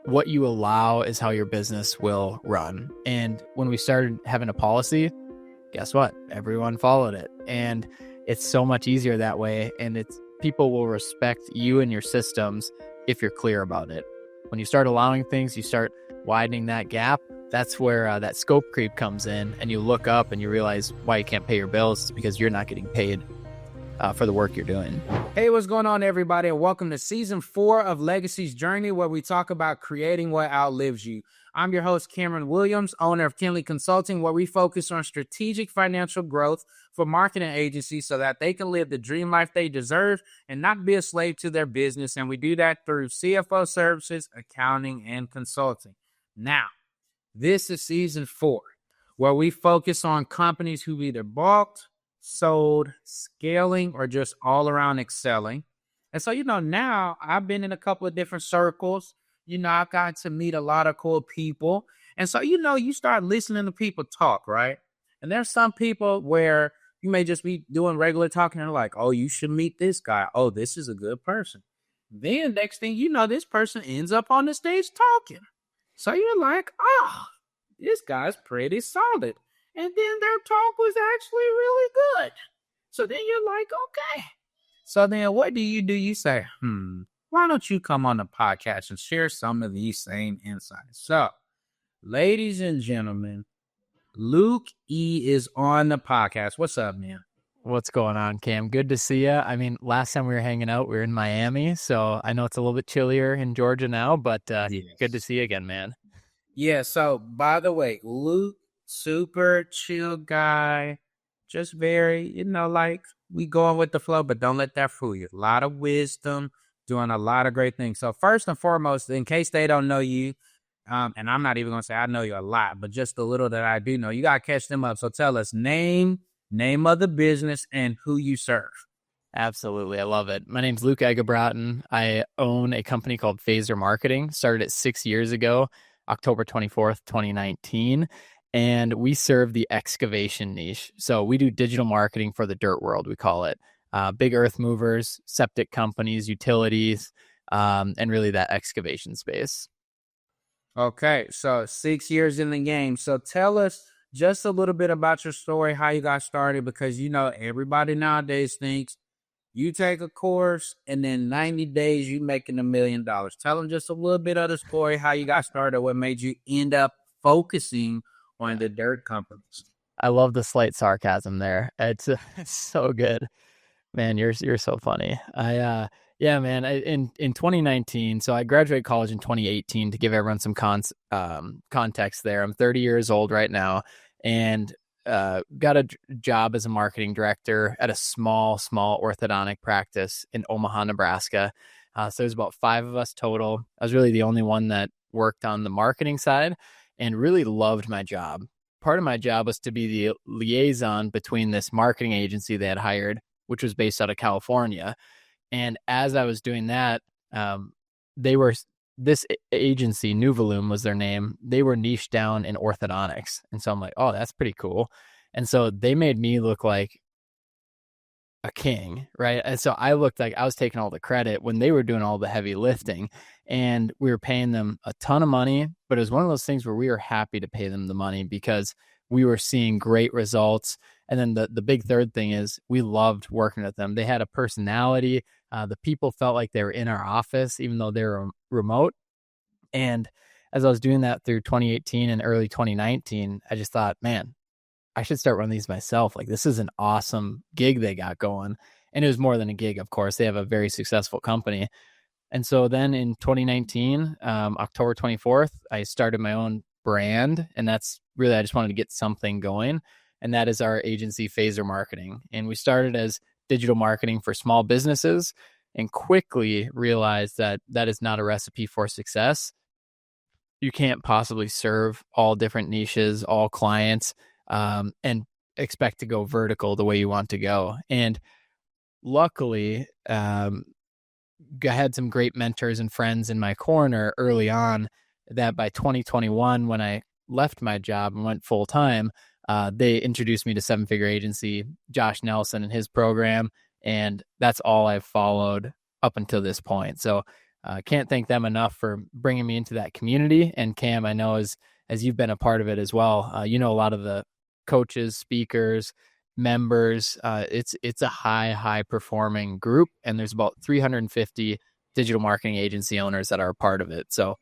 what you allow is how your business will run. And when we started having a policy, guess what? Everyone followed it. And it's so much easier that way. And people will respect you and your systems if you're clear about it. When you start allowing things, you start widening that gap. That's where that scope creep comes in, and you look up and you realize why you can't pay your bills. It's because you're not getting paid for the work you're doing. Hey, what's going on, everybody? And welcome to season 4 of Legacy's Journey, where we talk about creating what outlives you. I'm your host, Cameron Williams, owner of Kinley Consulting, where we focus on strategic financial growth for marketing agencies so that they can live the dream life they deserve and not be a slave to their business. And we do that through CFO services, accounting, and consulting. Now, this is season 4, where we focus on companies who either balked, sold, scaling, or just all around excelling. And so, now I've been in a couple of different circles. I've got to meet a lot of cool people. And so, you start listening to people talk, right? And there's some people where you may just be doing regular talking and like, oh, you should meet this guy. Oh, this is a good person. Then next thing you know, this person ends up on the stage talking. So you're like, oh, this guy's pretty solid. And then their talk was actually really good. So then you're like, okay. So then what do? You say, why don't you come on the podcast and share some of these same insights? So, ladies and gentlemen, Luke E. is on the podcast. What's up, man? What's going on, Cam? Good to see you. I mean, last time we were hanging out, we were in Miami. So I know it's a little bit chillier in Georgia now, but yes. Good to see you again, man. Yeah, so by the way, Luke, super chill guy, just very, like we going with the flow, but don't let that fool you. A lot of wisdom, doing a lot of great things. So first and foremost, in case they don't know you, and I'm not even going to say I know you a lot, but just the little that I do know, you got to catch them up. So tell us name of the business, and who you serve. Absolutely. I love it. My name's Luke Eggebraaten. I own a company called Phaser Marketing. Started it 6 years ago, October 24th, 2019. And we serve the excavation niche. So we do digital marketing for the dirt world, we call it. Big earth movers, septic companies, utilities, and really that excavation space. Okay, so 6 years in the game. So tell us just a little bit about your story, how you got started, because everybody nowadays thinks you take a course and then 90 days you making $1 million. Tell them just a little bit of the story, how you got started, what made you end up focusing on the dirt companies. I love the slight sarcasm there. It's so good, man. You're so funny. In 2019. So I graduated college in 2018. To give everyone some context there, I'm 30 years old right now, and got a job as a marketing director at a small orthodontic practice in Omaha, Nebraska. So there's about 5 of us total. I was really the only one that worked on the marketing side, and really loved my job. Part of my job was to be the liaison between this marketing agency they had hired, which was based out of California. And as I was doing that, this agency, New Volume was their name. They were niched down in orthodontics. And so I'm like, oh, that's pretty cool. And so they made me look like a king, right? And so I looked like I was taking all the credit when they were doing all the heavy lifting, and we were paying them a ton of money. But it was one of those things where we were happy to pay them the money because we were seeing great results. And then the big third thing is we loved working with them. They had a personality. The people felt like they were in our office, even though they were remote. And as I was doing that through 2018 and early 2019, I just thought, man, I should start running these myself. Like, this is an awesome gig they got going. And it was more than a gig, of course. They have a very successful company. And so then in 2019, October 24th, I started my own brand. And that's really, I just wanted to get something going. And that is our agency, Phaser Marketing. And we started as digital marketing for small businesses, and quickly realized that that is not a recipe for success. You can't possibly serve all different niches, all clients, and expect to go vertical the way you want to go. And luckily, I had some great mentors and friends in my corner early on that by 2021, when I left my job and went full time, they introduced me to Seven Figure Agency, Josh Nelson and his program. And that's all I've followed up until this point. So Can't thank them enough for bringing me into that community. And Cam, I know as you've been a part of it as well, you know, a lot of the coaches, speakers, members. It's a high performing group, and there's about 350 digital marketing agency owners that are a part of it. So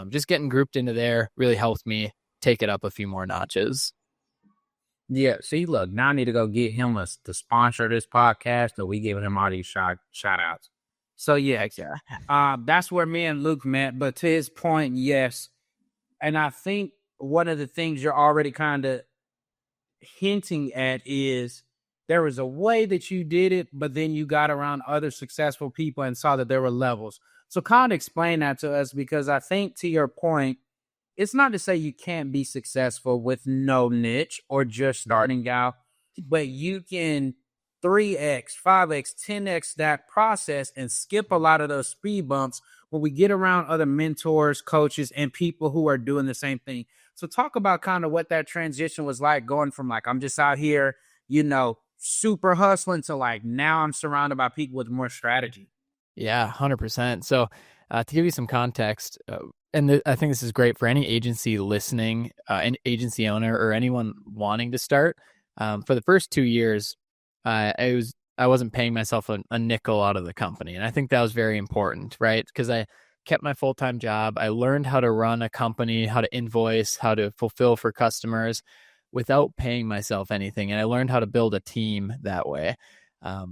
just getting grouped into there really helped me take it up a few more notches. Yeah, see, look, now I need to go get him to sponsor this podcast, so we giving him all these shout outs. So yeah, that's where me and Luke met. But to his point, yes, and I think one of the things you're already kind of hinting at is there was a way that you did it, but then you got around other successful people and saw that there were levels. So kind of explain that to us, because I think, to your point, it's not to say you can't be successful with no niche or just starting out, but you can 3x, 5x, 10x that process and skip a lot of those speed bumps when we get around other mentors, coaches, and people who are doing the same thing. So talk about kind of what that transition was like, going from like, I'm just out here, you know, super hustling, to like, now I'm surrounded by people with more strategy. Yeah, 100%. So to give you some context, I think this is great for any agency listening, an agency owner, or anyone wanting to start. For the first 2 years, I wasn't paying myself a nickel out of the company, and I think that was very important, right? Because I kept my full-time job. I learned how to run a company, how to invoice, how to fulfill for customers without paying myself anything, and I learned how to build a team that way.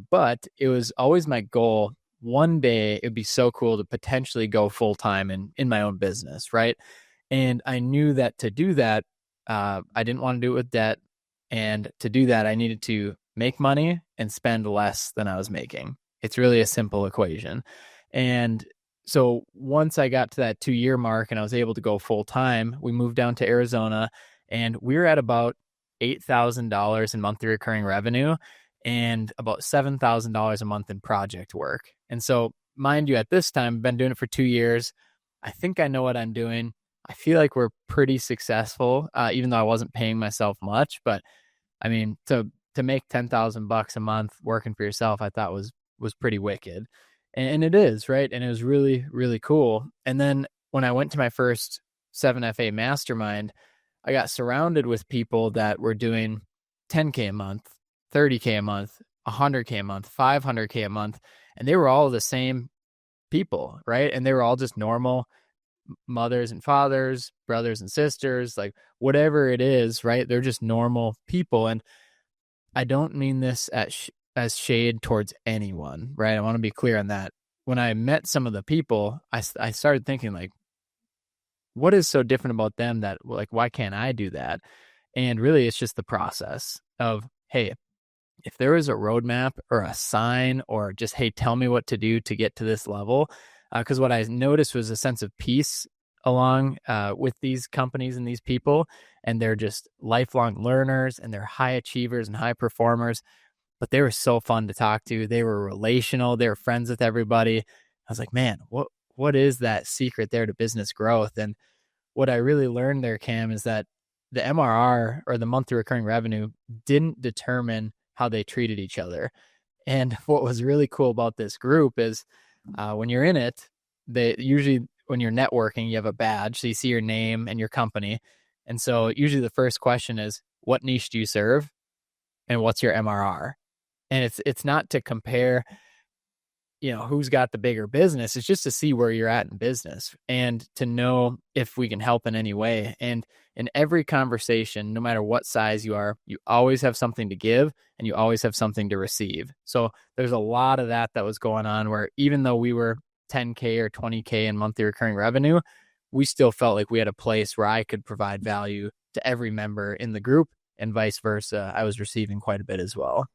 But it was always my goal. One day it'd be so cool to potentially go full time in my own business, right? And I knew that to do that, I didn't want to do it with debt. And to do that, I needed to make money and spend less than I was making. It's really a simple equation. And so once I got to that 2-year mark and I was able to go full time, we moved down to Arizona, and we were at about $8,000 in monthly recurring revenue and about $7,000 a month in project work. And so, mind you, at this time, I've been doing it for 2 years. I think I know what I'm doing. I feel like we're pretty successful, even though I wasn't paying myself much. But I mean, to make $10,000 a month working for yourself, I thought was pretty wicked, and it is, right. And it was really, really cool. And then when I went to my first 7FA mastermind, I got surrounded with people that were doing 10K a month, 30K a month, 100K a month, 500K a month. And they were all the same people, right? And they were all just normal mothers and fathers, brothers and sisters, like whatever it is, right? They're just normal people. And I don't mean this as shade towards anyone, right? I want to be clear on that. When I met some of the people, I started thinking, like, what is so different about them that, like, why can't I do that? And really, it's just the process of, hey, if there was a roadmap or a sign, or just, hey, tell me what to do to get to this level. Because what I noticed was a sense of peace along with these companies and these people. And they're just lifelong learners, and they're high achievers and high performers. But they were so fun to talk to. They were relational. They were friends with everybody. I was like, man, what is that secret there to business growth? And what I really learned there, Cam, is that the MRR, or the monthly recurring revenue, didn't determine how they treated each other. And what was really cool about this group is when you're in it, they usually, when you're networking, you have a badge. So you see your name and your company. And so usually the first question is, what niche do you serve? And what's your MRR? And it's not to compare, who's got the bigger business. It's just to see where you're at in business and to know if we can help in any way. And in every conversation, no matter what size you are, you always have something to give and you always have something to receive. So there's a lot of that was going on, where even though we were 10K or 20K in monthly recurring revenue, we still felt like we had a place where I could provide value to every member in the group, and vice versa. I was receiving quite a bit as well.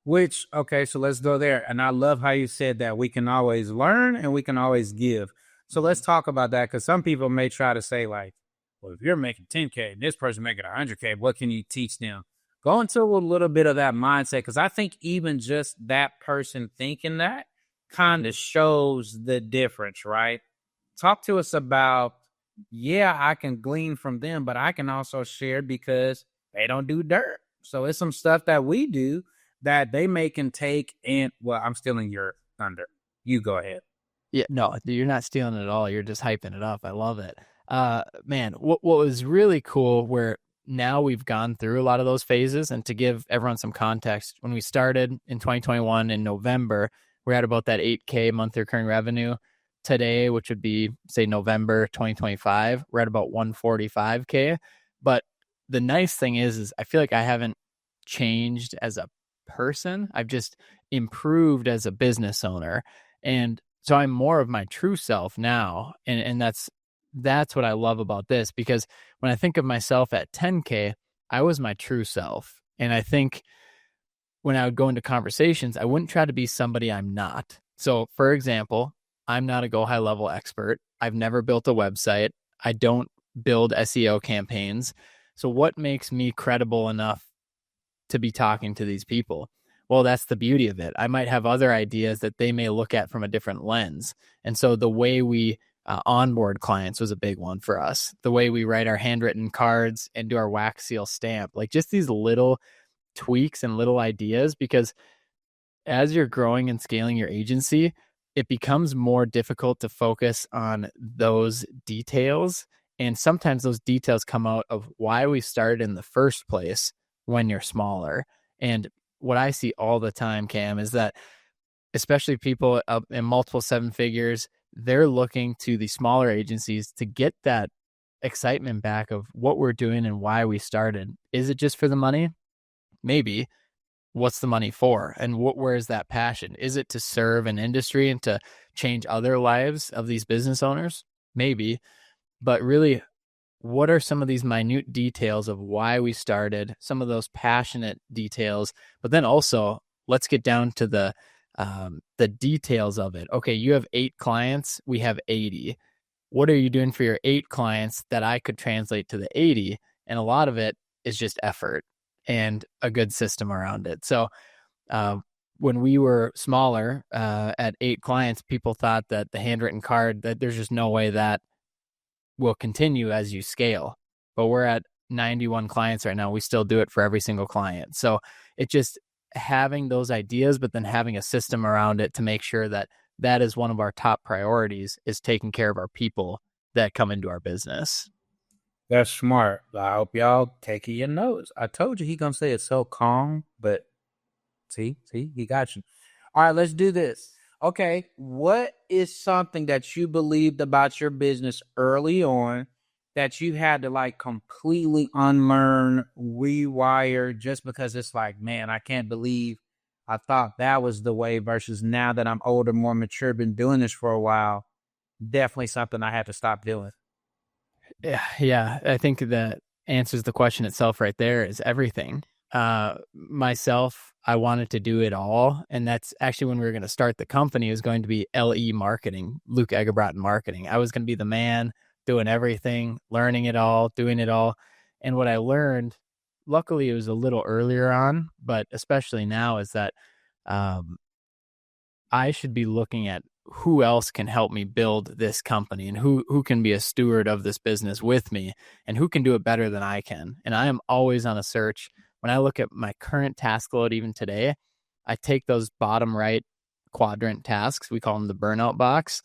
Which, okay, so let's go there. And I love how you said that we can always learn and we can always give. So let's talk about that, because some people may try to say, like, well, if you're making 10K and this person making 100K, what can you teach them? Go into a little bit of that mindset, because I think even just that person thinking that kind of shows the difference, right? Talk to us about, yeah, I can glean from them, but I can also share because they don't do dirt. So it's some stuff that we do that they may can take. And, well, I'm stealing your thunder. You go ahead. Yeah, no, you're not stealing it at all. You're just hyping it up. I love it. Man, what was really cool where now we've gone through a lot of those phases, and to give everyone some context, when we started in 2021 in November, we're at about that 8K monthly recurring revenue. Today, which would be say November 2025, we're at about 145K. But the nice thing is I feel like I haven't changed as a person. I've just improved as a business owner. And so I'm more of my true self now. And that's what I love about this, because when I think of myself at 10K, I was my true self. And I think when I would go into conversations, I wouldn't try to be somebody I'm not. So, for example, I'm not a Go High Level expert. I've never built a website. I don't build SEO campaigns. So, what makes me credible enough to be talking to these people? Well, that's the beauty of it. I might have other ideas that they may look at from a different lens. And so the way we onboard clients was a big one for us. The way we write our handwritten cards and do our wax seal stamp, like just these little tweaks and little ideas, because as you're growing and scaling your agency, it becomes more difficult to focus on those details. And sometimes those details come out of why we started in the first place when you're smaller. And what I see all the time, Cam, is that especially people in multiple seven figures, they're looking to the smaller agencies to get that excitement back of what we're doing and why we started. Is it just for the money? Maybe. What's the money for? And where is that passion? Is it to serve an industry and to change other lives of these business owners? Maybe. But really, what are some of these minute details of why we started, some of those passionate details, but then also let's get down to the details of it. Okay, you have 8 clients, we have 80. What are you doing for your 8 clients that I could translate to the 80? And a lot of it is just effort and a good system around it. So when we were smaller at 8 clients, people thought that the handwritten card, that there's just no way that will continue as you scale. But we're at 91 clients right now. We still do it for every single client. So it just having those ideas, but then having a system around it to make sure that that is one of our top priorities, is taking care of our people that come into our business. That's smart. I hope y'all taking your notes. I told you he gonna say it so calm, but see, he got you. All right, let's do this. Okay, what is something that you believed about your business early on that you had to like completely unlearn, rewire, just because it's like, man, I can't believe I thought that was the way, versus now that I'm older, more mature, been doing this for a while, definitely something I had to stop doing. Yeah, I think that answers the question itself right there, is everything. Myself, I wanted to do it all. And that's actually when we were going to start the company, it was going to be LE marketing, Luke Eggebraaten marketing. I was going to be the man doing everything, learning it all, doing it all. And what I learned, luckily it was a little earlier on, but especially now, is that I should be looking at who else can help me build this company, and who can be a steward of this business with me, and who can do it better than I can. And I am always on a search. When I look at my current task load, even today, I take those bottom right quadrant tasks. We call them the burnout box.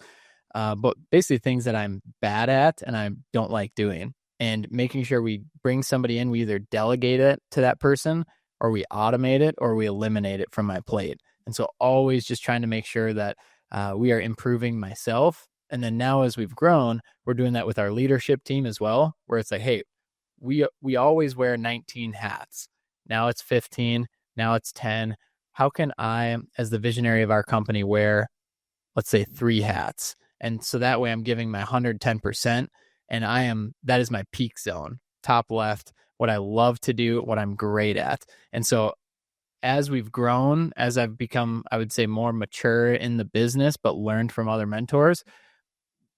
But basically things that I'm bad at and I don't like doing, and making sure we bring somebody in, we either delegate it to that person, or we automate it, or we eliminate it from my plate. And so always just trying to make sure that we are improving myself. And then now as we've grown, we're doing that with our leadership team as well, where it's like, hey, we always wear 19 hats. Now it's 15. Now it's 10. How can I, as the visionary of our company, wear, let's say, 3 hats? And so that way I'm giving my 110%, and that is my peak zone, top left, what I love to do, what I'm great at. And so as we've grown, as I've become, I would say, more mature in the business, but learned from other mentors,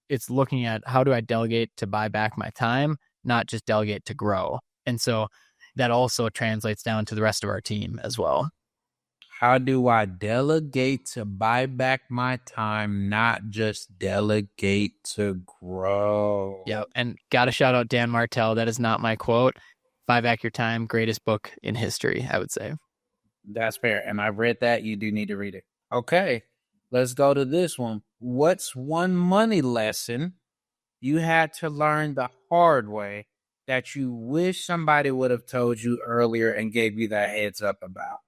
it's looking at how do I delegate to buy back my time, not just delegate to grow. And so that also translates down to the rest of our team as well. How do I delegate to buy back my time, not just delegate to grow? Yeah. And got to shout out Dan Martell. That is not my quote. Buy Back Your Time, greatest book in history, I would say. That's fair. And I've read that. You do need to read it. Okay. Let's go to this one. what's one money lesson you had to learn the hard way that you wish somebody would have told you earlier and gave you that heads up about?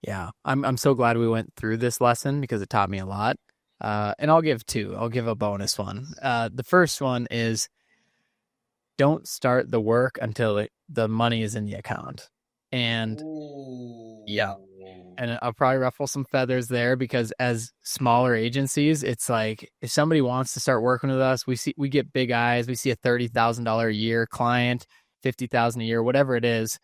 Yeah, I'm so glad we went through this lesson because it taught me a lot. And I'll give two. I'll give a bonus one. The first one is don't start the work until the money is in the account. And yeah, Ooh. and I'll probably ruffle some feathers there because as smaller agencies, it's like if somebody wants to start working with us, we get big eyes. We see a $30,000 a year client, 50,000 a year, whatever it is.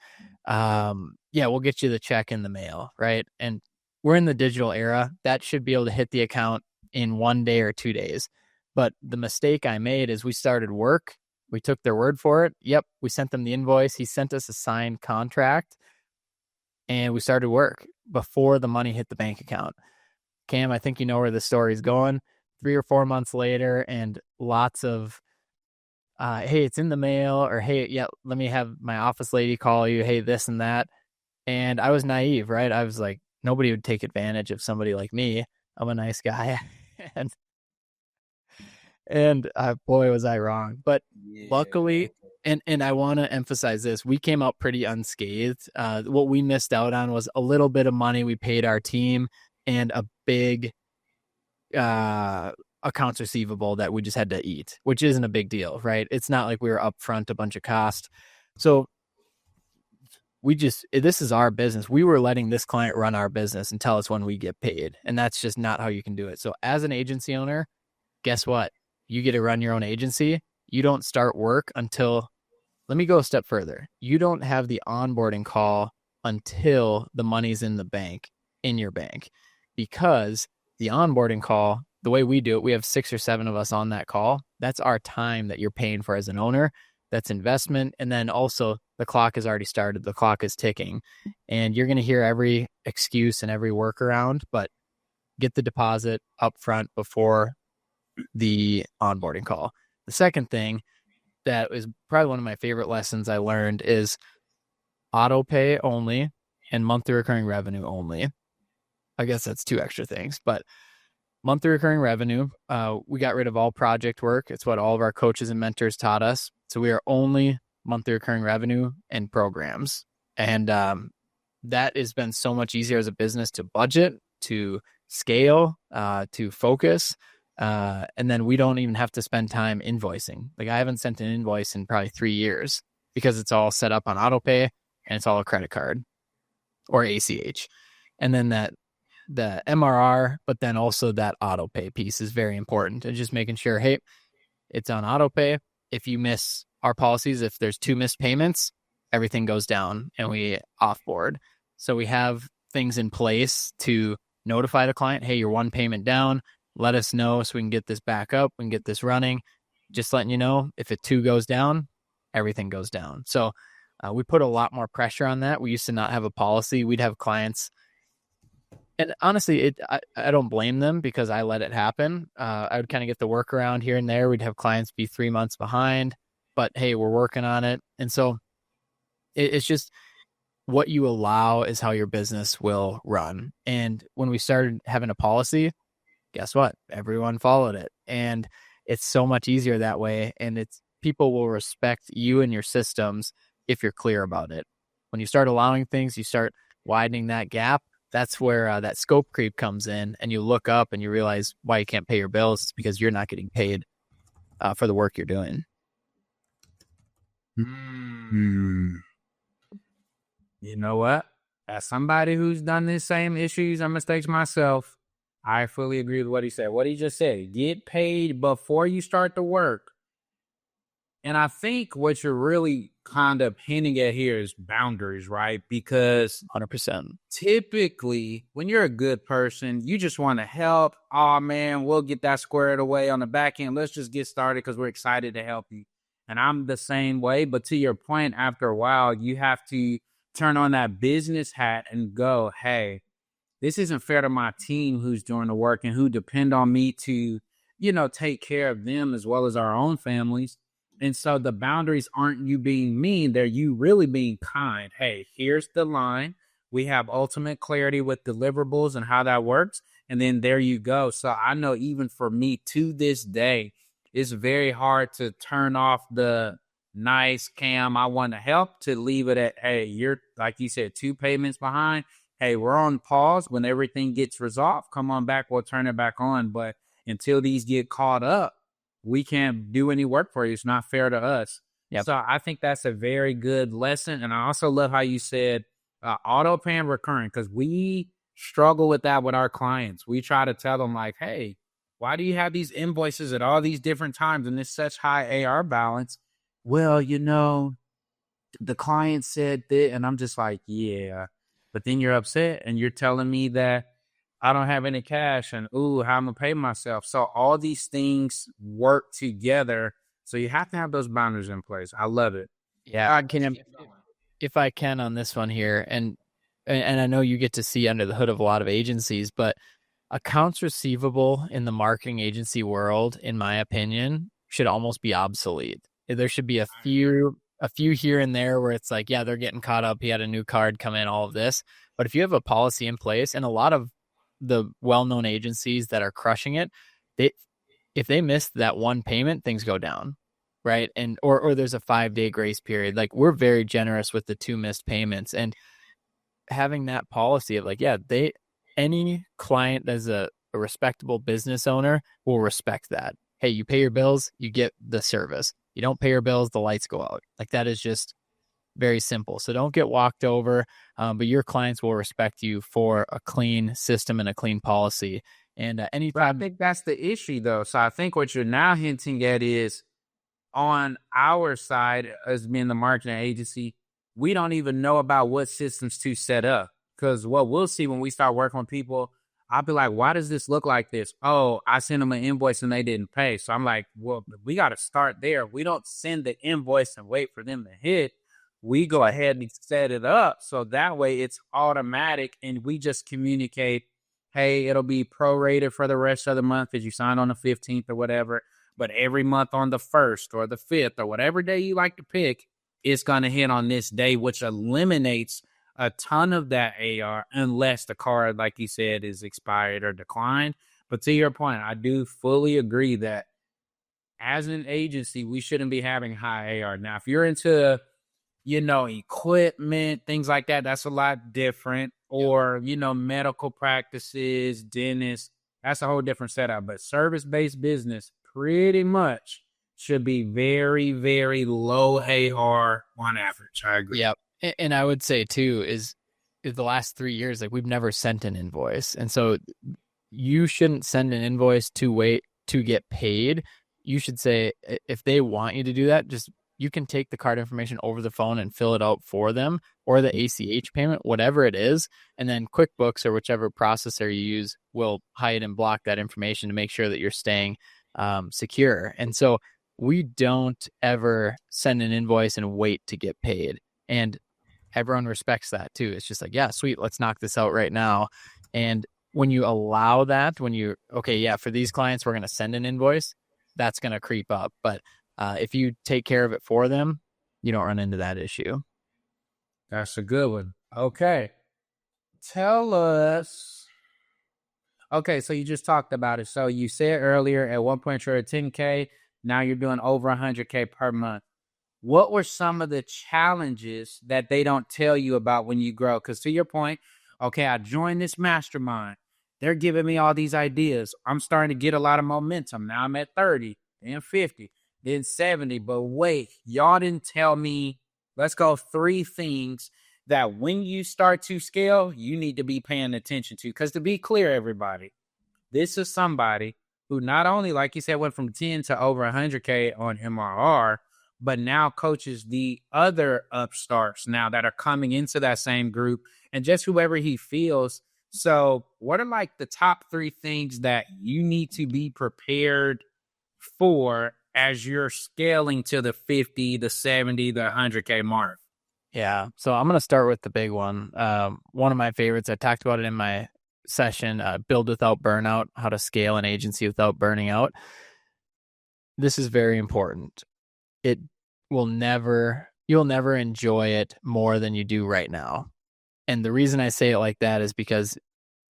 Yeah, we'll get you the check in the mail, right? And we're in the digital era. That should be able to hit the account in 1 day or 2 days. But the mistake I made is we started work. We took their word for it. Yep, we sent them the invoice. He sent us a signed contract and we started work before the money hit the bank account. Cam, I think you know where the story's going. 3 or 4 months later, and lots of, hey, it's in the mail, or hey, yeah, let me have my office lady call you. Hey, this and that. And I was naive, right? I was like, nobody would take advantage of somebody like me. I'm a nice guy. and boy, was I wrong. But Yeah. luckily, and I want to emphasize this, we came out pretty unscathed. What we missed out on was a little bit of money we paid our team and a big accounts receivable that we just had to eat, which isn't a big deal, right? It's not like we were upfront a bunch of cost. So this is our business. We were letting this client run our business and tell us when we get paid. And that's just not how you can do it. So as an agency owner, guess what? You get to run your own agency. You don't start work until, let me go a step further. You don't have the onboarding call until the money's in the bank, in your bank, because the onboarding call, the way we do it, we have 6 or 7 of us on that call. That's our time that you're paying for as an owner. That's investment. And then also the clock has already started. The clock is ticking and you're going to hear every excuse and every workaround, but get the deposit up front before the onboarding call. The second thing that is probably one of my favorite lessons I learned is auto pay only and monthly recurring revenue only. I guess that's 2 extra things, but monthly recurring revenue, we got rid of all project work. It's what all of our coaches and mentors taught us. So we are only monthly recurring revenue and programs. And that has been so much easier as a business to budget, to scale, to focus. And then we don't even have to spend time invoicing. Like I haven't sent an invoice in probably 3 years because it's all set up on auto pay and it's all a credit card or ACH. And then the MRR, but then also that auto pay piece is very important. And just making sure, hey, it's on auto pay. If you miss our policies, if there's 2 missed payments, everything goes down and we offboard. So we have things in place to notify the client, hey, you're 1 payment down. Let us know so we can get this back up. We can get this running. Just letting you know, if a 2 goes down, everything goes down. So we put a lot more pressure on that. We used to not have a policy. We'd have clients, and honestly, I don't blame them because I let it happen. I would kind of get the workaround here and there. We'd have clients be 3 months behind, but hey, we're working on it. And so it's just what you allow is how your business will run. And when we started having a policy, guess what? Everyone followed it. And it's so much easier that way. And people will respect you and your systems if you're clear about it. When you start allowing things, you start widening that gap. That's where that scope creep comes in, and you look up and you realize why you can't pay your bills. It's because you're not getting paid for the work you're doing. You know what? As somebody who's done these same issues and mistakes myself, I fully agree with what he said. What he just said, get paid before you start the work. And I think what you're really kind of hinting at here is boundaries, right? Because 100%. typically when you're a good person, you just want to help. Oh man, we'll get that squared away on the back end. Let's just get started because we're excited to help you. And I'm the same way. But to your point, after a while, you have to turn on that business hat and go, hey, this isn't fair to my team who's doing the work and who depend on me to, take care of them as well as our own families. And so the boundaries aren't you being mean, they're you really being kind. Hey, here's the line. We have ultimate clarity with deliverables and how that works. And then there you go. So I know even for me to this day, it's very hard to turn off the nice Cam, I want to help, to leave it at, hey, you're, like you said, 2 payments behind. Hey, we're on pause. When everything gets resolved, come on back. We'll turn it back on. But until these get caught up, we can't do any work for you. It's not fair to us. Yep. So I think that's a very good lesson. And I also love how you said auto pay and recurring, because we struggle with that with our clients. We try to tell them like, hey, why do you have these invoices at all these different times and there's such high AR balance? Well, the client said that, and I'm just like, yeah. But then you're upset and you're telling me that I don't have any cash and, ooh, how I'm going to pay myself. So all these things work together. So you have to have those boundaries in place. I love it. Yeah. If I can on this one here, and I know you get to see under the hood of a lot of agencies, but accounts receivable in the marketing agency world, in my opinion, should almost be obsolete. There should be a few here and there where it's like, yeah, they're getting caught up. He had a new card come in, all of this. But if you have a policy in place, and a lot of the well-known agencies that are crushing it, if they miss that one payment, things go down, right? And or there's a 5-day grace period. Like, we're very generous with the 2 missed payments, and having that policy of like, yeah, any client that's a respectable business owner will respect that. Hey, you pay your bills, you get the service. You don't pay your bills, the lights go out. Like, that is just very simple. So don't get walked over, but your clients will respect you for a clean system and a clean policy. And anytime, I think that's the issue, though. So I think what you're now hinting at is, on our side as being the marketing agency, we don't even know about what systems to set up. Because what we'll see when we start working with people, I'll be like, why does this look like this? Oh, I sent them an invoice and they didn't pay. So I'm like, well, we got to start there. We don't send the invoice and wait for them to hit. We go ahead and set it up. So that way it's automatic, and we just communicate, hey, it'll be prorated for the rest of the month as you sign on the 15th or whatever. But every month on the 1st or the 5th or whatever day you like to pick, it's going to hit on this day, which eliminates a ton of that AR, unless the card, like you said, is expired or declined. But to your point, I do fully agree that as an agency, we shouldn't be having high AR. Now, if you're into, equipment, things like that, that's a lot different. Or, medical practices, dentists, that's a whole different setup. But service-based business pretty much should be very, very low AR on average. I agree. Yep. And I would say too is the last 3 years, like, we've never sent an invoice. And so you shouldn't send an invoice to wait to get paid. You should say, if they want you to do that, you can take the card information over the phone and fill it out for them, or the ACH payment, whatever it is. And then QuickBooks or whichever processor you use will hide and block that information to make sure that you're staying secure. And so we don't ever send an invoice and wait to get paid. And everyone respects that too. It's just like, yeah, sweet, let's knock this out right now. And when you allow that, for these clients, we're going to send an invoice, that's going to creep up. But if you take care of it for them, you don't run into that issue. That's a good one. Okay. Tell us. Okay, so you just talked about it. So you said earlier at one point you're at 10K. Now you're doing over 100K per month. What were some of the challenges that they don't tell you about when you grow? Because to your point, okay, I joined this mastermind. They're giving me all these ideas. I'm starting to get a lot of momentum. Now I'm at 30, then 50, then 70. But wait, y'all didn't tell me, let's go 3 things that when you start to scale, you need to be paying attention to. Because to be clear, everybody, this is somebody who not only, like you said, went from 10 to over 100K on MRR, but now coaches the other upstarts now that are coming into that same group, and just whoever he feels. So what are like the top 3 things that you need to be prepared for as you're scaling to the 50, the 70, the 100K mark? Yeah. So I'm going to start with the big one. One of my favorites, I talked about it in my session, Build Without Burnout, how to scale an agency without burning out. This is very important. You'll never enjoy it more than you do right now. And the reason I say it like that is because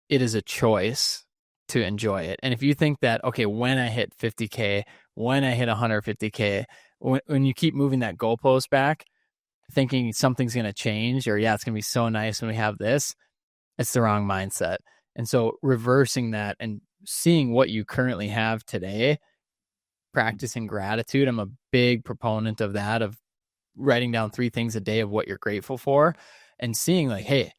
it is a choice to enjoy it. And if you think that, okay, when I hit 50K, when I hit 150K, when you keep moving that goalpost back, thinking something's going to change, or yeah, it's going to be so nice when we have this, it's the wrong mindset. And so reversing that and seeing what you currently have today, practicing gratitude. I'm a big proponent of that, of writing down 3 things a day of what you're grateful for, and seeing like, hey,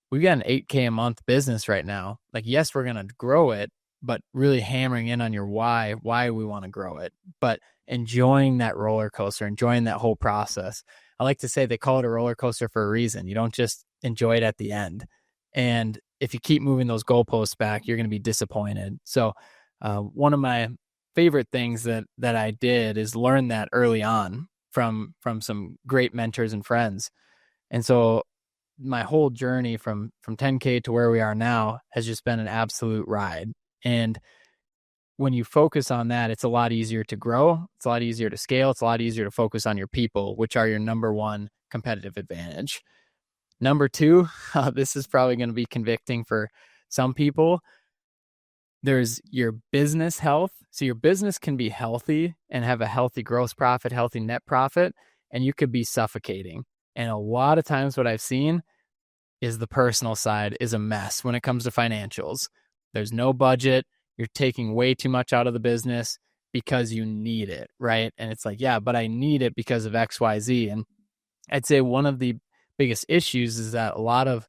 we've got an 8K a month business right now. Like, yes, we're going to grow it, but really hammering in on your why we want to grow it, but enjoying that roller coaster, enjoying that whole process. I like to say they call it a roller coaster for a reason. You don't just enjoy it at the end. And if you keep moving those goalposts back, you're going to be disappointed. So one of my favorite things that I did is learn that early on from some great mentors and friends. And so my whole journey from 10K to where we are now has just been an absolute ride. And when you focus on that, it's a lot easier to grow. It's a lot easier to scale. It's a lot easier to focus on your people, which are your number one competitive advantage. Number 2, this is probably going to be convicting for some people. There's your business health. So your business can be healthy and have a healthy gross profit, healthy net profit, and you could be suffocating. And a lot of times what I've seen is the personal side is a mess when it comes to financials. There's no budget. You're taking way too much out of the business because you need it, right? And it's like, yeah, but I need it because of XYZ. And I'd say one of the biggest issues is that a lot of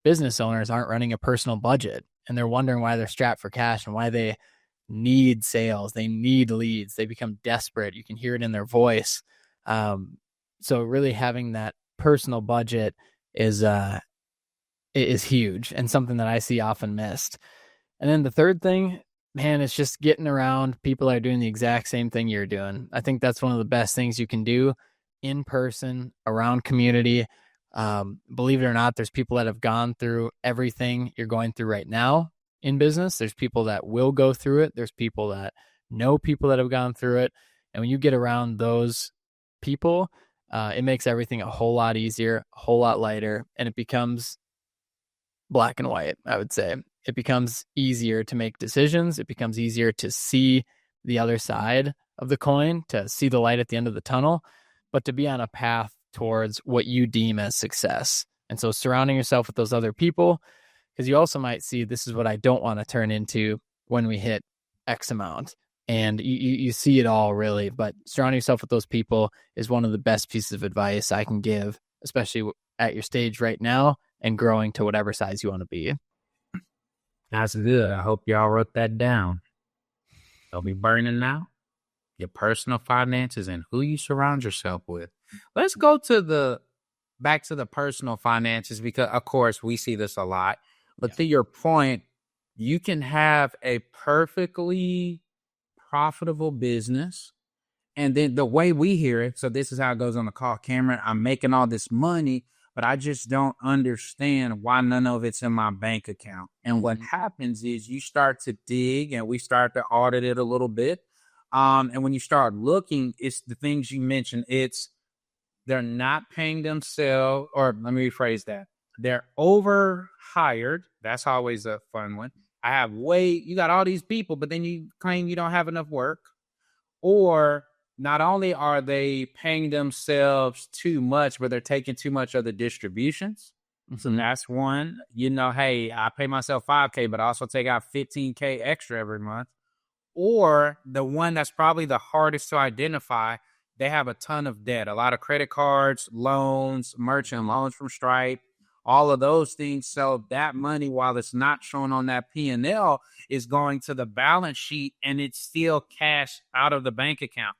business owners aren't running a personal budget, and they're wondering why they're strapped for cash and why they need sales. They need leads. They become desperate. You can hear it in their voice. So really having that personal budget is huge and something that I see often missed. And then the third thing, man, it's just getting around people that are doing the exact same thing you're doing. I think that's one of the best things you can do in person, around community. Believe it or not, there's people that have gone through everything you're going through right now in business. There's people that will go through it. There's people that know people that have gone through it. And when you get around those people, it makes everything a whole lot easier, a whole lot lighter, and it becomes black and white, I would say. It becomes easier to make decisions. It becomes easier to see the other side of the coin, to see the light at the end of the tunnel, but to be on a path towards what you deem as success. And so surrounding yourself with those other people, because you also might see, this is what I don't want to turn into when we hit X amount. And you see it all really, but surrounding yourself with those people is one of the best pieces of advice I can give, especially at your stage right now and growing to whatever size you want to be. That's good. I hope y'all wrote that down. Don't be burning now. Your personal finances and who you surround yourself with. Let's go to back to the personal finances, because of course we see this a lot. But to your point, you can have a perfectly profitable business, and then the way we hear it, so this is how it goes on the call. Cameron, I'm making all this money, but I just don't understand why none of it's in my bank account. And what happens is you start to dig, and we start to audit it a little bit. And when you start looking, it's the things you mentioned. It's they're not paying themselves, or let me rephrase that. They're overhired. That's always a fun one. You got all these people, but then you claim you don't have enough work. Or not only are they paying themselves too much, but they're taking too much of the distributions. So that's one. Hey, I pay myself $5K, but I also take out $15K extra every month. Or the one that's probably the hardest to identify, they have a ton of debt, a lot of credit cards, loans, merchant loans from Stripe, all of those things. So that money, while it's not shown on that P&L, is going to the balance sheet, and it's still cash out of the bank account.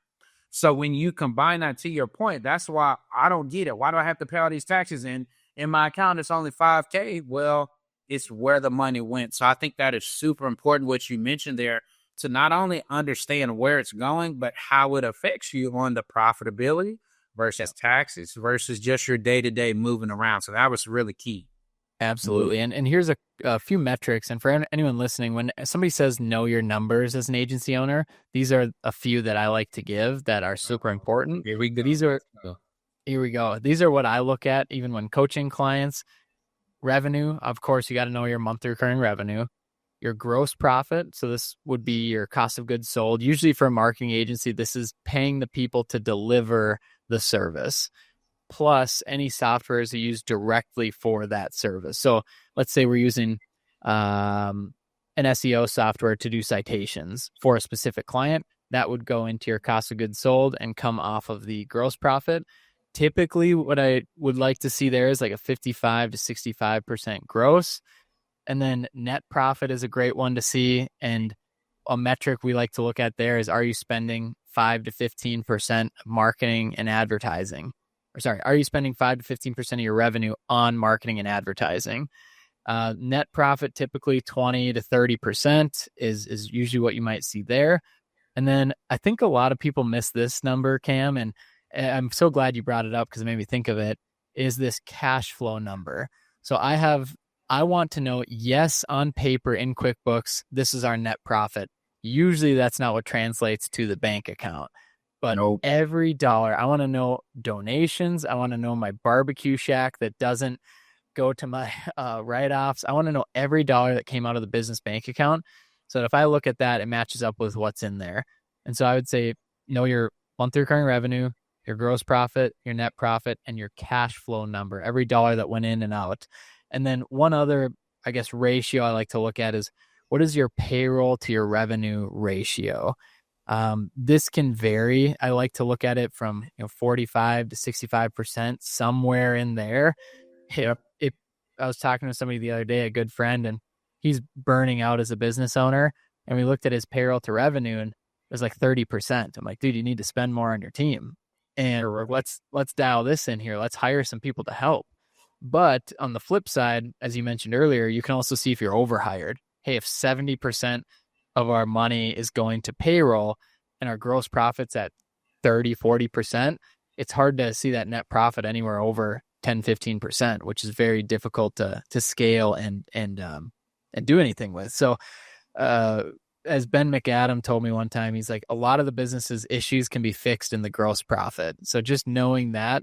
So when you combine that, to your point, that's why I don't get it. Why do I have to pay all these taxes? In my account, it's only $5K. Well, it's where the money went. So I think that is super important, what you mentioned there, to not only understand where it's going, but how it affects you on the profitability versus taxes versus just your day-to-day moving around. So that was really key. Absolutely. And here's a few metrics. And for anyone listening, when somebody says know your numbers as an agency owner, these are a few that I like to give that are super important. Here we go. Here we go. These are what I look at even when coaching clients. Revenue, of course, you got to know your monthly recurring revenue, your gross profit. So this would be your cost of goods sold. Usually for a marketing agency, this is paying the people to deliver the service, plus any softwares you use directly for that service. So let's say we're using an SEO software to do citations for a specific client. That would go into your cost of goods sold and come off of the gross profit. Typically, what I would like to see there is like a 55 to 65% gross. And then net profit is a great one to see. And a metric we like to look at there is, are you spending 5 to 15% marketing and advertising? Or sorry, are you spending 5 to 15% of your revenue on marketing and advertising? Net profit, typically 20 to 30% is usually what you might see there. And then I think a lot of people miss this number, Cam, and I'm so glad you brought it up because it made me think of it, is this cash flow number. So I want to know, yes, on paper in QuickBooks, this is our net profit. Usually that's not what translates to the bank account. But every dollar, I want to know donations. I want to know my barbecue shack that doesn't go to my write-offs. I want to know every dollar that came out of the business bank account, so that if I look at that, it matches up with what's in there. And so I would say, know your monthly recurring revenue, your gross profit, your net profit, and your cash flow number, every dollar that went in and out. And then one other, I guess, ratio I like to look at is, what is your payroll to your revenue ratio? This can vary. I like to look at it from 45 to 65%, somewhere in there. Yep. I was talking to somebody the other day, a good friend, and he's burning out as a business owner. And we looked at his payroll to revenue, and it was like 30%. I'm like, dude, you need to spend more on your team. And let's dial this in here. Let's hire some people to help. But on the flip side, as you mentioned earlier, you can also see if you're overhired. Hey, if 70% of our money is going to payroll and our gross profit's at 30, 40%, it's hard to see that net profit anywhere over 10, 15%, which is very difficult to scale and do anything with. So, as Ben McAdam told me one time, he's like, a lot of the business's issues can be fixed in the gross profit. So just knowing that,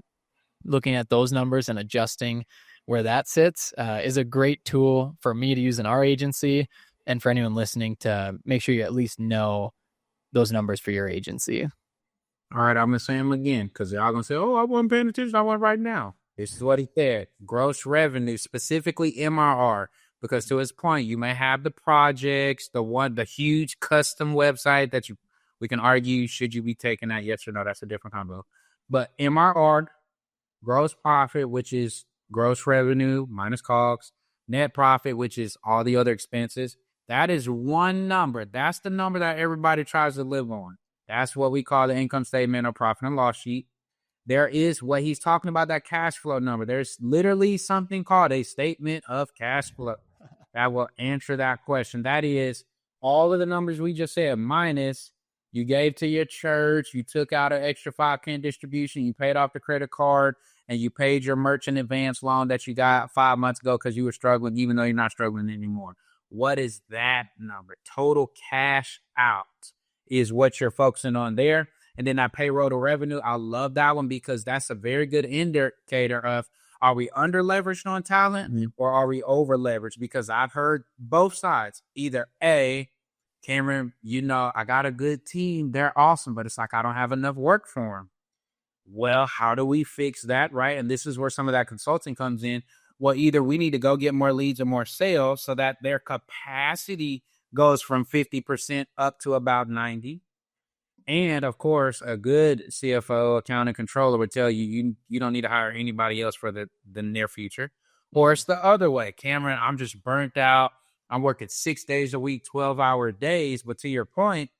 looking at those numbers and adjusting where that sits is a great tool for me to use in our agency, and for anyone listening to make sure you at least know those numbers for your agency. All right, I'm going to say them again because y'all going to say, oh, I wasn't paying attention. I want right now. This is what he said. Gross revenue, specifically MRR, because to his point, you may have the projects, the huge custom website that we can argue, should you be taking that? Yes or no? That's a different combo. But MRR, gross profit, which is gross revenue minus COGS, net profit, which is all the other expenses. That is one number. That's the number that everybody tries to live on. That's what we call the income statement or profit and loss sheet. There is what he's talking about, that cash flow number. There's literally something called a statement of cash flow that will answer that question. That is all of the numbers we just said, minus you gave to your church, you took out an extra 5K distribution, you paid off the credit card, and you paid your merchant advance loan that you got 5 months ago because you were struggling, even though you're not struggling anymore. What is that number? Total cash out is what you're focusing on there. And then that payroll to revenue, I love that one because that's a very good indicator of, are we under leveraged on talent or are we over leveraged? Because I've heard both sides. Either A, Cameron, I got a good team. They're awesome, but it's like I don't have enough work for them. Well, how do we fix that, right? And this is where some of that consulting comes in. Well, either we need to go get more leads or more sales so that their capacity goes from 50% up to about 90. And of course, a good CFO, accounting controller would tell you, you don't need to hire anybody else for the near future. Or it's the other way. Cameron, I'm just burnt out. I'm working 6 days a week, 12-hour days. But to your point,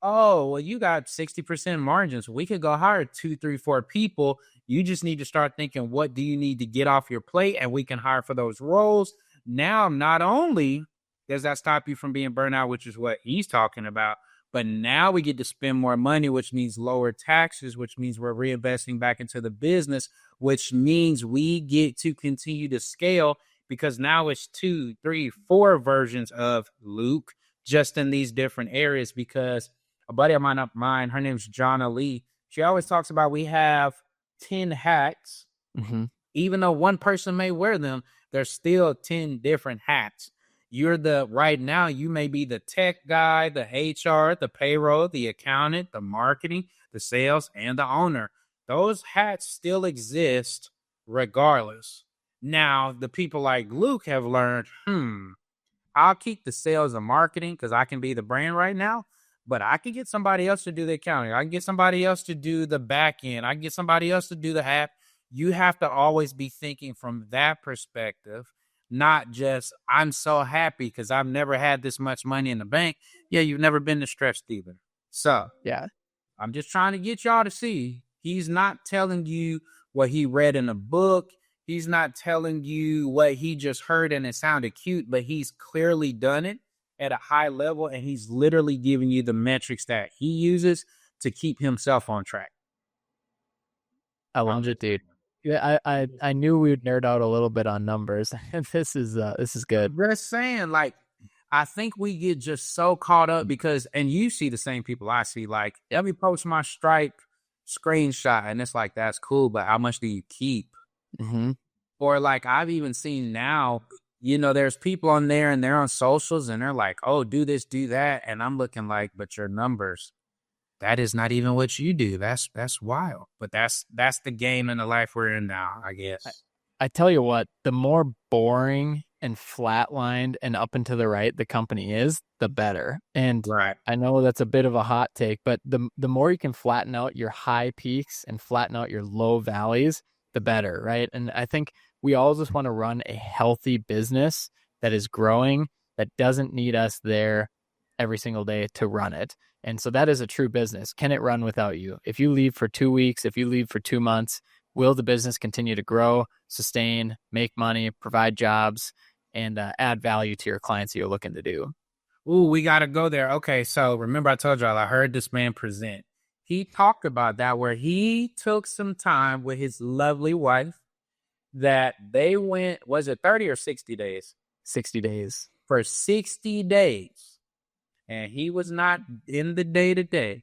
oh, well, you got 60% margins. We could go hire 2, 3, 4 people. You just need to start thinking, what do you need to get off your plate? And we can hire for those roles. Now, not only does that stop you from being burnt out, which is what he's talking about, but now we get to spend more money, which means lower taxes, which means we're reinvesting back into the business, which means we get to continue to scale because now it's 2, 3, 4 versions of Luke just in these different areas. Because a buddy of mine, her name's Jonna Lee. She always talks about we have 10 hats. Mm-hmm. Even though one person may wear them, there's still 10 different hats. right now, you may be the tech guy, the HR, the payroll, the accountant, the marketing, the sales, and the owner. Those hats still exist regardless. Now, the people like Luke have learned, I'll keep the sales and marketing because I can be the brand right now, but I can get somebody else to do the accounting. I can get somebody else to do the back end. I can get somebody else to do the half. You have to always be thinking from that perspective, not just, I'm so happy because I've never had this much money in the bank. Yeah, you've never been distressed either. So Yeah. I'm just trying to get y'all to see he's not telling you what he read in a book. He's not telling you what he just heard and it sounded cute, but he's clearly done it at a high level, and he's literally giving you the metrics that he uses to keep himself on track. I love it, dude. Yeah, I knew we would nerd out a little bit on numbers. This is good. Just saying, like, I think we get just so caught up because, and you see the same people I see, like, let me post my Stripe screenshot, and it's like, that's cool, but how much do you keep? Mm-hmm. Or like, I've even seen now, there's people on there and they're on socials and they're like, oh, do this, do that. And I'm looking like, but your numbers, that is not even what you do. That's wild. But that's the game in the life we're in now, I guess. I tell you what, the more boring and flatlined and up and to the right the company is, the better. And Right. I know that's a bit of a hot take, but the more you can flatten out your high peaks and flatten out your low valleys, the better, right? And I think we all just want to run a healthy business that is growing, that doesn't need us there every single day to run it. And so that is a true business. Can it run without you? If you leave for 2 weeks, if you leave for 2 months, will the business continue to grow, sustain, make money, provide jobs, and add value to your clients that you're looking to do? Ooh, we got to go there. Okay, so remember I told y'all I heard this man present. He talked about that where he took some time with his lovely wife that they went, was it 30 or 60 days? 60 days. For 60 days. And he was not in the day-to-day,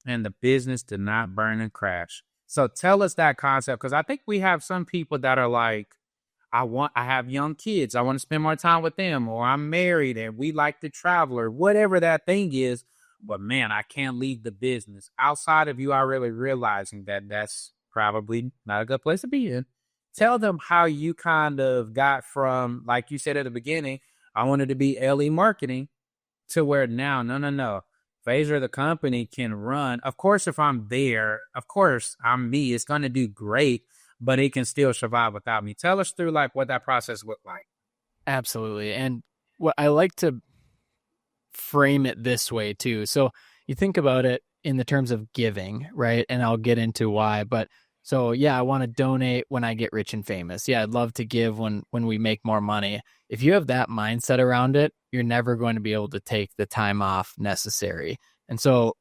and the business did not burn and crash. So tell us that concept, because I think we have some people that are like, I have young kids, I want to spend more time with them, or I'm married and we like to travel, or whatever that thing is. But man, I can't leave the business. Outside of you are really realizing that that's probably not a good place to be in. Tell them how you kind of got from, like you said at the beginning, I wanted to be LE marketing, to where now, no. Phaser, the company, can run. Of course, if I'm there, of course, I'm me. It's going to do great, but it can still survive without me. Tell us through like what that process looked like. Absolutely. And what I like to frame it this way too. So you think about it in the terms of giving, right? And I'll get into why, but so yeah, I want to donate when I get rich and famous. Yeah, I'd love to give when we make more money. If you have that mindset around it, you're never going to be able to take the time off necessary. And so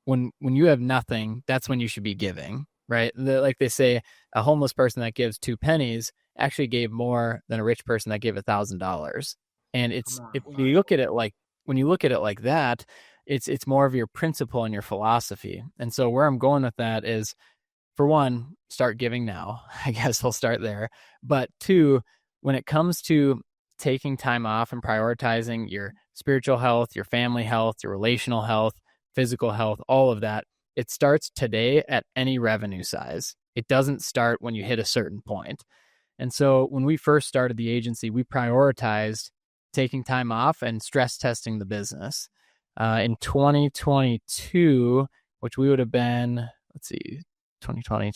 when you have nothing, that's when you should be giving, right? Like they say, a homeless person that gives 2 pennies actually gave more than a rich person that gave $1,000. And when you look at it like that, it's more of your principle and your philosophy. And so where I'm going with that is, for one, start giving now. I guess I'll start there. But 2, when it comes to taking time off and prioritizing your spiritual health, your family health, your relational health, physical health, all of that, it starts today at any revenue size. It doesn't start when you hit a certain point. And so when we first started the agency, we prioritized taking time off and stress testing the business. In 2022, which we would have been, 2020.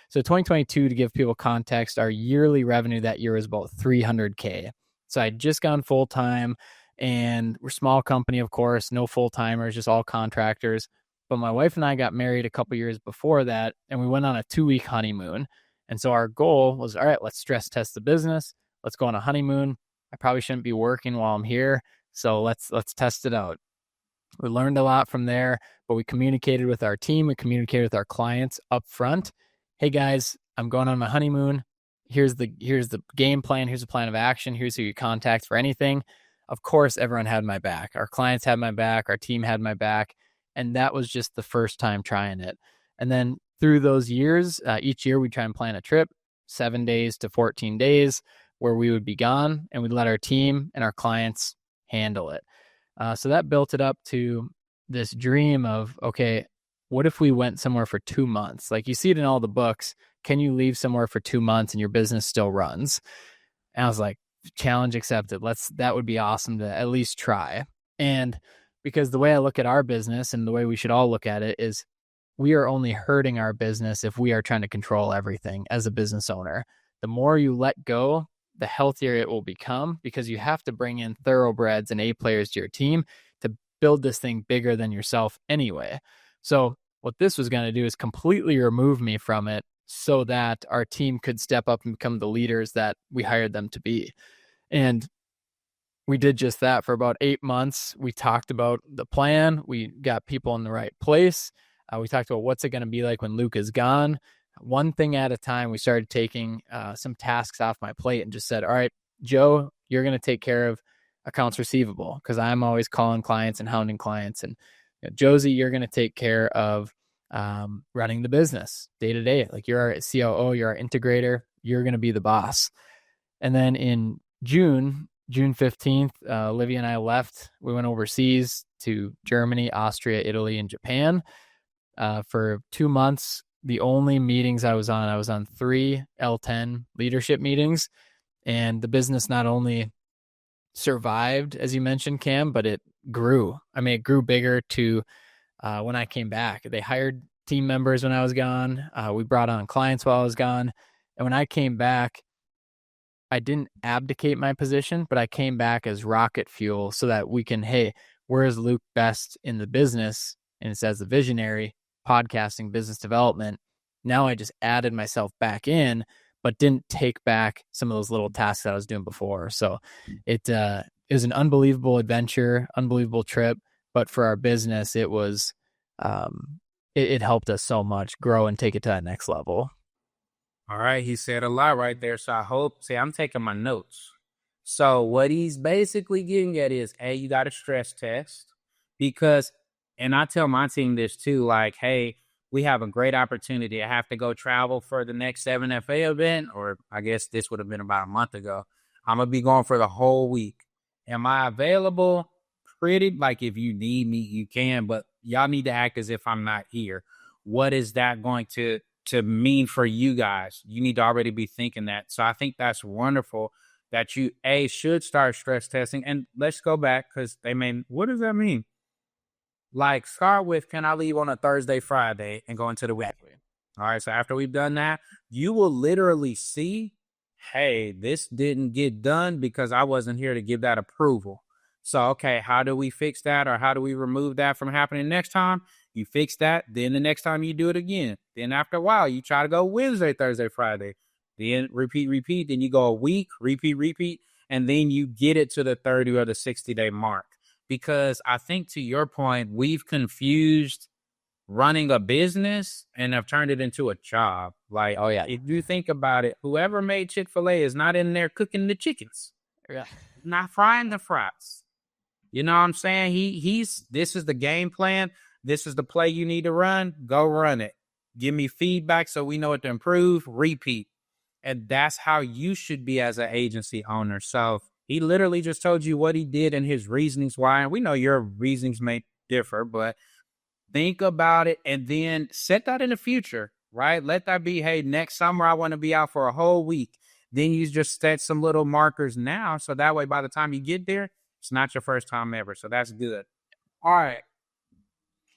So 2022, to give people context, our yearly revenue that year was about $300K. So I'd just gone full time, and we're a small company, of course, no full timers, just all contractors. But my wife and I got married a couple years before that, and we went on a 2-week honeymoon. And so our goal was, all right, let's stress test the business. Let's go on a honeymoon. I probably shouldn't be working while I'm here, so let's test it out. We learned a lot from there, but we communicated with our team. We communicated with our clients up front. Hey guys, I'm going on my honeymoon. Here's the game plan. Here's the plan of action. Here's who you contact for anything. Of course, everyone had my back. Our clients had my back. Our team had my back. And that was just the first time trying it. And then through those years, each year we try and plan a trip, 7 days to 14 days. where we would be gone, and we'd let our team and our clients handle it. So that built it up to this dream of, okay, what if we went somewhere for 2 months? Like you see it in all the books. Can you leave somewhere for 2 months and your business still runs? And I was like, challenge accepted. That would be awesome to at least try. And because the way I look at our business and the way we should all look at it is we are only hurting our business if we are trying to control everything as a business owner. The more you let go, the healthier it will become, because you have to bring in thoroughbreds and A players to your team to build this thing bigger than yourself anyway. So what this was going to do is completely remove me from it so that our team could step up and become the leaders that we hired them to be. And we did just that for about 8 months. We talked about the plan. We got people in the right place. We talked about what's it going to be like when Luke is gone. One thing at a time, we started taking some tasks off my plate and just said, all right, Joe, you're going to take care of accounts receivable, because I'm always calling clients and hounding clients. And Josie, you're going to take care of running the business day to day. Like you're our COO, you're our integrator, you're going to be the boss. And then in June 15th, Olivia and I left. We went overseas to Germany, Austria, Italy, and Japan for 2 months. The only meetings I was on 3 L10 leadership meetings, and the business not only survived, as you mentioned, Cam, but it grew. I mean, it grew bigger to when I came back. They hired team members when I was gone. We brought on clients while I was gone. And when I came back, I didn't abdicate my position, but I came back as rocket fuel so that we can, hey, where is Luke best in the business? And it's as the visionary, podcasting, business development. Now I just added myself back in, but didn't take back some of those little tasks that I was doing before. So it was an unbelievable adventure, unbelievable trip. But for our business, it was, it helped us so much grow and take it to that next level. All right, he said a lot right there. So I'm taking my notes. So what he's basically getting at is, hey, you got a stress test, because, and I tell my team this too, like, hey, we have a great opportunity. I have to go travel for the next 7FA event, or I guess this would have been about a month ago. I'm going to be going for the whole week. Am I available? Pretty, like if you need me, you can, but y'all need to act as if I'm not here. What is that going to mean for you guys? You need to already be thinking that. So I think that's wonderful that you should start stress testing. And let's go back, because what does that mean? Like, start with, can I leave on a Thursday, Friday, and go into the week? All right, so after we've done that, you will literally see, hey, this didn't get done because I wasn't here to give that approval. So, okay, how do we fix that, or how do we remove that from happening next time? You fix that, then the next time you do it again. Then after a while, you try to go Wednesday, Thursday, Friday. Then repeat. Then you go a week, repeat. And then you get it to the 30 or the 60-day mark. Because I think, to your point, we've confused running a business and have turned it into a job. Like, oh yeah, if you think about it, whoever made Chick-fil-A is not in there cooking the chickens. Yeah. Not frying the fries. You know what I'm saying? This is the game plan. This is the play you need to run. Go run it. Give me feedback so we know what to improve. Repeat. And that's how you should be as an agency owner. So he literally just told you what he did and his reasonings why. And we know your reasonings may differ, but think about it and then set that in the future, right? Let that be, hey, next summer I want to be out for a whole week. Then you just set some little markers now. So that way, by the time you get there, it's not your first time ever. So that's good. All right.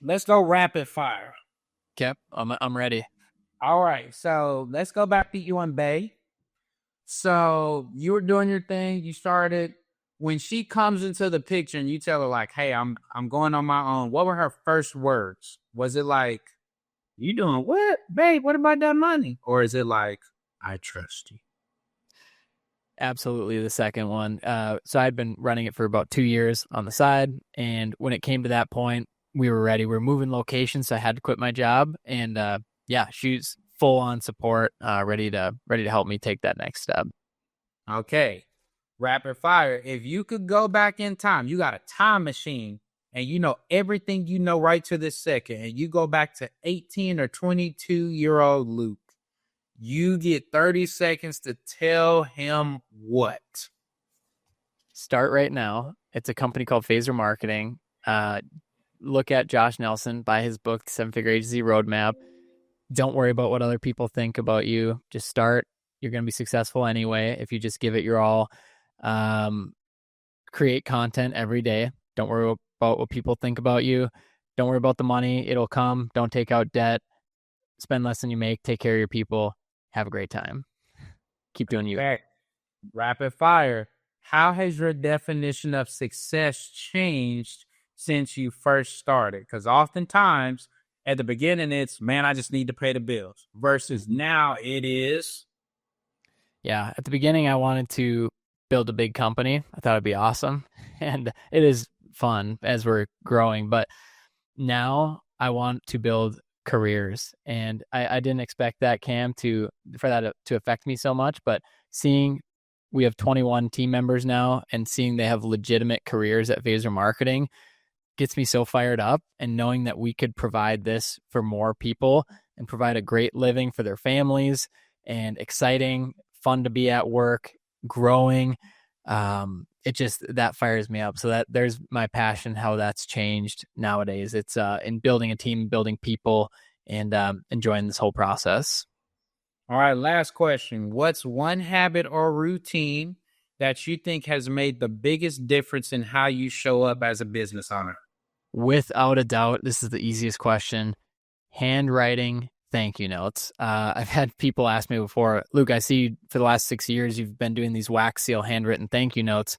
Let's go rapid fire. Okay, I'm ready. All right. So let's go back to you and Bay. So you were doing your thing. You started. When she comes into the picture and you tell her, like, hey, I'm going on my own, what were her first words? Was it like, you doing what? Babe, what about that money? Or is it like, I trust you? Absolutely the second one. So I'd been running it for about 2 years on the side. And when it came to that point, we were ready. We were moving locations, so I had to quit my job. And she's full on support, ready to help me take that next step. Okay. Rapid fire. If you could go back in time, you got a time machine and you know everything you know right to this second, and you go back to 18 or 22-year-old Luke, You get 30 seconds to tell him what. Start right now. It's a company called Phaser Marketing. Look at Josh Nelson, buy his book, 7-Figure Agency Roadmap. Don't worry about what other people think about you. Just start. You're going to be successful anyway if you just give it your all. Create content every day. Don't worry about what people think about you. Don't worry about the money. It'll come. Don't take out debt. Spend less than you make. Take care of your people. Have a great time. Keep doing you. Okay. Rapid fire. How has your definition of success changed since you first started? Because oftentimes at the beginning, it's, man, I just need to pay the bills, versus now it is. Yeah. At the beginning, I wanted to build a big company. I thought it'd be awesome. And it is fun as we're growing. But now I want to build careers. And I didn't expect that, Cam, for that to affect me so much. But seeing we have 21 team members now and seeing they have legitimate careers at Phaser Marketing gets me so fired up. And knowing that we could provide this for more people and provide a great living for their families and exciting, fun to be at work, growing, it just, that fires me up. So that there's my passion, how that's changed nowadays. It's in building a team, building people, and enjoying this whole process. All right, last question. What's one habit or routine that you think has made the biggest difference in how you show up as a business owner? Without a doubt, this is the easiest question. Handwriting thank you notes. I've had people ask me before, Luke, I see for the last 6 years you've been doing these wax seal handwritten thank you notes.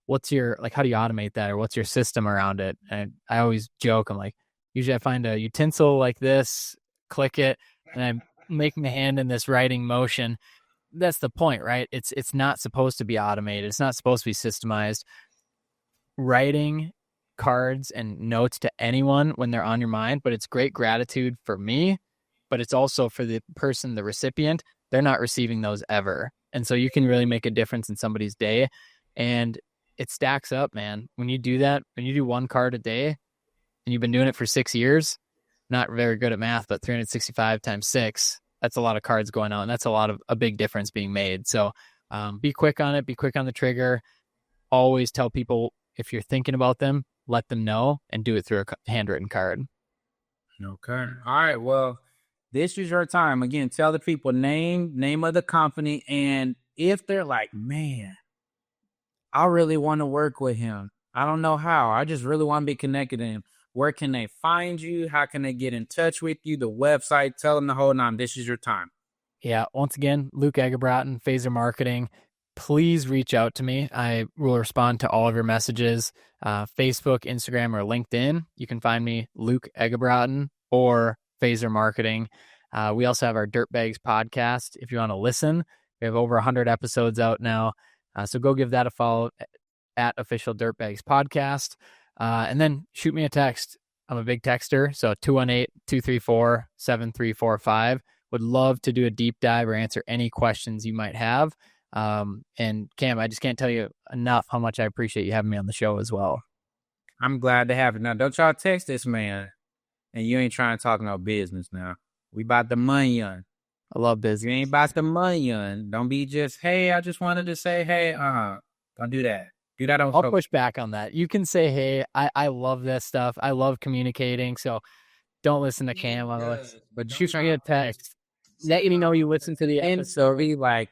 What's your, like, how do you automate that, or what's your system around it? And I always joke, I'm like, usually I find a utensil like this, click it, and I make my hand in this writing motion. That's the point, right? It's not supposed to be automated. It's not supposed to be systemized. Writing cards and notes to anyone when they're on your mind, but it's great gratitude for me, but it's also for the person, the recipient. They're not receiving those ever. And so you can really make a difference in somebody's day. And it stacks up, man. When you do that, when you do one card a day and you've been doing it for 6 years, not very good at math, but 365 times 6, that's a lot of cards going out. And that's a big difference being made. So be quick on it. Be quick on the trigger. Always tell people if you're thinking about them, let them know, and do it through a handwritten card. Okay. All right. Well, this is your time. Again, tell the people name of the company. And if they're like, man, I really want to work with him, I don't know how, I just really want to be connected to him, where can they find you? How can they get in touch with you? The website, tell them the whole nine. This is your time. Yeah. Once again, Luke Eggebraaten, Phaser Marketing. Please reach out to me. I will respond to all of your messages. Facebook, Instagram, or LinkedIn. You can find me, Luke Eggebraaten, or Phaser Marketing. We also have our Dirtbags podcast. If you want to listen, we have over 100 episodes out now. So go give that a follow at Official Dirtbags Podcast. And then shoot me a text. I'm a big texter. So 218-234-7345. Would love to do a deep dive or answer any questions you might have. And Cam, I just can't tell you enough how much I appreciate you having me on the show as well. I'm glad to have it. Now, don't y'all text this man and you ain't trying to talk no business now. We about the money on. I love business. You ain't about the money on. Don't be just, hey, I just wanted to say, hey, don't do that. Do that on. I'll push back on that. You can say, hey, I love this stuff. I love communicating. So don't listen to Cam. But shoot me a text. Let me know you listen to the episode. So be like,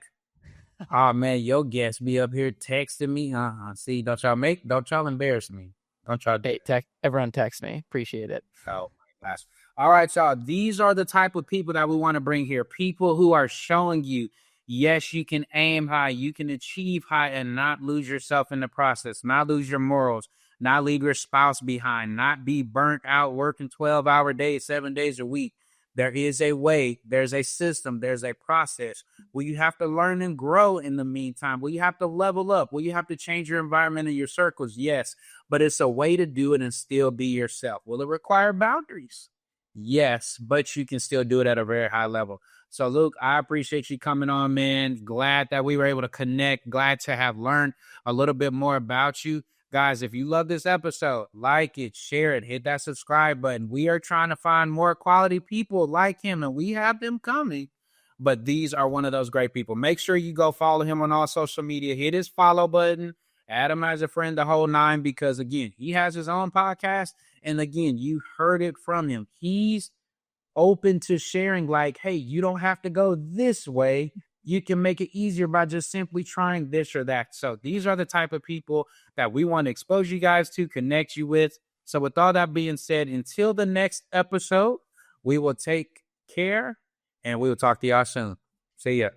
oh man, your guest be up here texting me. See, don't y'all embarrass me. Don't y'all. Hey, everyone text me. Appreciate it. Oh my gosh. All right, y'all. These are the type of people that we want to bring here. People who are showing you, yes, you can aim high, you can achieve high, and not lose yourself in the process, not lose your morals, not leave your spouse behind, not be burnt out working 12-hour days, 7 days a week. There is a way, there's a system, there's a process. Will you have to learn and grow in the meantime? Will you have to level up? Will you have to change your environment and your circles? Yes, but it's a way to do it and still be yourself. Will it require boundaries? Yes, but you can still do it at a very high level. So, Luke, I appreciate you coming on, man. Glad that we were able to connect. Glad to have learned a little bit more about you. Guys, if you love this episode, like it, share it, hit that subscribe button. We are trying to find more quality people like him, and we have them coming. but these are one of those great people. Make sure you go follow him on all social media. Hit his follow button. Add him as a friend, the whole nine, because again, he has his own podcast. And again, you heard it from him. He's open to sharing, like, hey, you don't have to go this way. You can make it easier by just simply trying this or that. So these are the type of people that we want to expose you guys to, connect you with. So with all that being said, until the next episode, we will take care and we will talk to y'all soon. See ya.